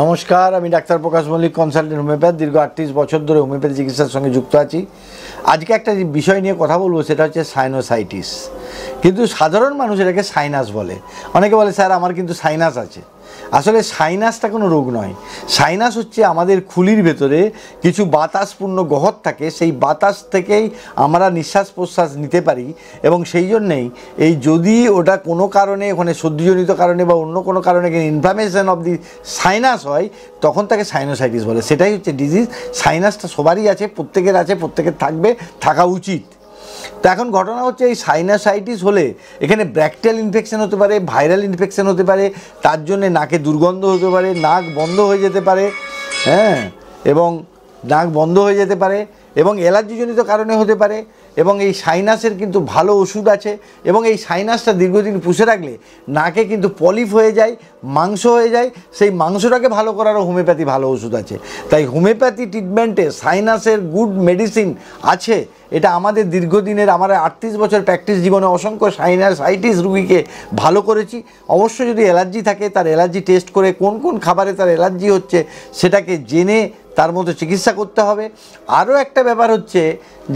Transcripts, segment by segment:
নমস্কার, আমি ডাক্তার প্রকাশ Mallick, consultant homeopath. দীর্ঘ 38 বছর ধরে হোমিওপ্যাথি চিকিৎসার সঙ্গে যুক্ত আছি। আজকে একটা বিষয় নিয়ে কথা বলবো, সেটা হচ্ছে সাইনোসাইটিস। কিন্তু সাধারণ মানুষ এটাকে সাইনাস বলে। অনেকে বলে স্যার আমার কিন্তু সাইনাস আছে। আসলে সাইনাসটা কোনো রোগ নয়। সাইনাস হচ্ছে আমাদের খুলির ভেতরে কিছু বাতাসপূর্ণ গহ্বর থাকে, সেই বাতাস থেকেই আমরা নিঃশ্বাস প্রশ্বাস নিতে পারি। এবং সেই জন্যেই যদি ওটা কোনো কারণে ওখানে সর্দিজনিত কারণে বা অন্য কোনো কারণে ইনফ্লামেশন অফ দি সাইনাস হয়, তখন তাকে সাইনোসাইটিস বলে। সেটাই হচ্ছে ডিজিজ। সাইনাসটা সবারই আছে, প্রত্যেকের আছে, প্রত্যেকের থাকবে, থাকা উচিত। তো এখন ঘটনা হচ্ছে, এই সাইনোসাইটিস হলে এখানে ব্যাকটেরিয়াল ইনফেকশন হতে পারে, ভাইরাল ইনফেকশন হতে পারে, তার জন্যে নাকে দুর্গন্ধ হতে পারে, নাক বন্ধ হয়ে যেতে পারে, এবং নাক বন্ধ হয়ে যেতে পারে, এবং অ্যালার্জিজনিত কারণে হতে পারে। এবং এই সাইনাসের কিন্তু ভালো ওষুধ আছে, এবং এই সাইনাসটা দীর্ঘদিন পুষে রাখলে নাকে কিন্তু পলিপ হয়ে যায়, মাংস হয়ে যায়। সেই মাংসটাকে ভালো করারও হোমিওপ্যাথি ভালো ওষুধ আছে। তাই হোমিওপ্যাথি ট্রিটমেন্টে সাইনাসের গুড মেডিসিন আছে। এটা আমাদের দীর্ঘদিনের, আমার 38 বছর প্র্যাকটিস জীবনে অসংখ্য সাইনাসাইটিস রুগীকে ভালো করেছি। অবশ্যই যদি অ্যালার্জি থাকে, তার অ্যালার্জি টেস্ট করে কোন কোন খাবারে তার অ্যালার্জি হচ্ছে সেটাকে জেনে তার মতো চিকিৎসা করতে হবে। আরও একটা ব্যাপার হচ্ছে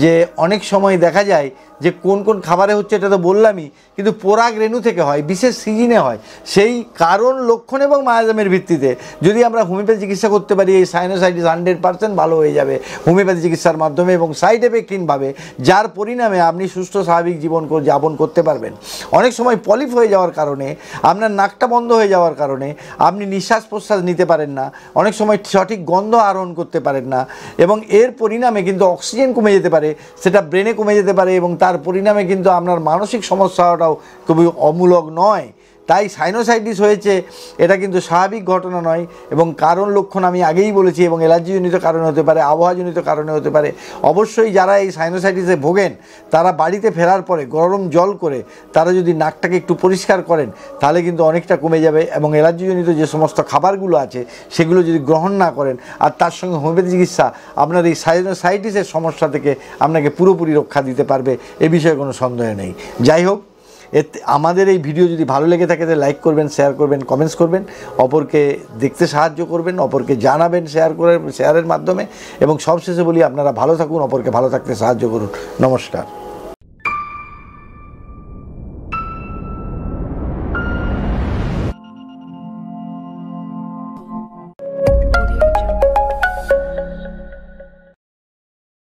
যে অনেক সময় দেখা যায় যে কোন কোন খাবারে হচ্ছে, এটা তো বললামই, কিন্তু পরাগ রেণু থেকে হয়, বিশেষ সিজনে হয়। সেই কারণ, লক্ষণ এবং মায়াজামের ভিত্তিতে যদি আমরা হোমিওপ্যাথি চিকিৎসা করতে পারি, এই সাইনোসাইটিস 100% ভালো হয়ে যাবে হোমিওপ্যাথি চিকিৎসার মাধ্যমে এবং সাইড এফেক্টহীনভাবে, যার পরিণামে আপনি সুস্থ স্বাভাবিক জীবন যাপন করতে পারবেন। অনেক সময় পলিপ হয়ে যাওয়ার কারণে, আপনার নাকটা বন্ধ হয়ে যাওয়ার কারণে আপনি নিঃশ্বাস প্রশ্বাস নিতে পারেন না, অনেক সময় সঠিক গন্ধ আহরণ করতে পারেন না, এবং এর পরিণামে কিন্তু অক্সিজেন কমে যেতে পারে, সেটা ব্রেনে কমে যেতে পারে, এবং তার পরিণামে কিন্তু আপনার মানসিক সমস্যাটাও খুবই অমূলক নয়। তাই সাইনোসাইটিস হয়েছে, এটা কিন্তু স্বাভাবিক ঘটনা নয়। এবং কারণ লক্ষণ আমি আগেই বলেছি, এবং অ্যালার্জিজনিত কারণে হতে পারে, আবহাওয়াজনিত কারণে হতে পারে। অবশ্যই যারা এই সাইনোসাইটিসে ভোগেন, তারা বাড়িতে ফেরার পরে গরম জল করে তারা যদি নাকটাকে একটু পরিষ্কার করেন, তাহলে কিন্তু অনেকটা কমে যাবে। এবং অ্যালার্জিজনিত যে সমস্ত খাবারগুলো আছে সেগুলো যদি গ্রহণ না করেন, আর তার সঙ্গে হোমিওপ্যাথি চিকিৎসা আপনার এই সাইনোসাইটিসের সমস্যা থেকে আপনাকে পুরোপুরি রক্ষা দিতে পারবে, এ বিষয়ে কোনো সন্দেহ নেই। যাই হোক, আমাদের এই ভিডিও যদি ভালো লেগে থাকে তাহলে লাইক করবেন, শেয়ার করবেন, কমেন্টস করবেন, অপরকে দেখতে সাহায্য করবেন, অপরকে জানাবেন শেয়ারের মাধ্যমে। এবং সবশেষে বলি, আপনারা ভালো থাকুন, অপরকে ভালো থাকতে সাহায্য করুন। নমস্কার।